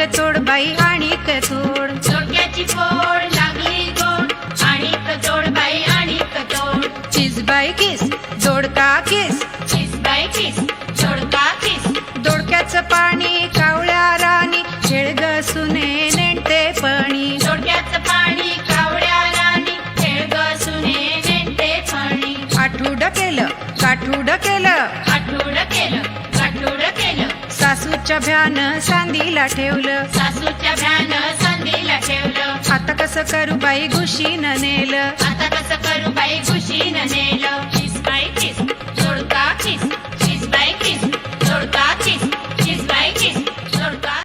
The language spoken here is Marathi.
आणिक तोड बाई आणिक तोड, दोडक्याची फोड लागली गोड, आणिक तोड बाई आणिक तोड. किस बाई किस दोडका किस, किस बाई किस दोडका किस. दोडक्याचं पाणी कावळ्या राणी खेळ ग सुने नेणते पणी. दोडक्याचं पाणी कावळ्या राणी खेळ ग सुने नेणते फणी. आठूड केलं काठूड केलं, आठवड केलं गाठोड केलं, सासूच्या भ्यान सांदीला ठेवलं. सासूच्या भ्यान संधीला ठेवलं. आता कसं करू बाई घुशीन नेलं. आता कसं करू बाई खुशीनं नेलं. किस बाई किस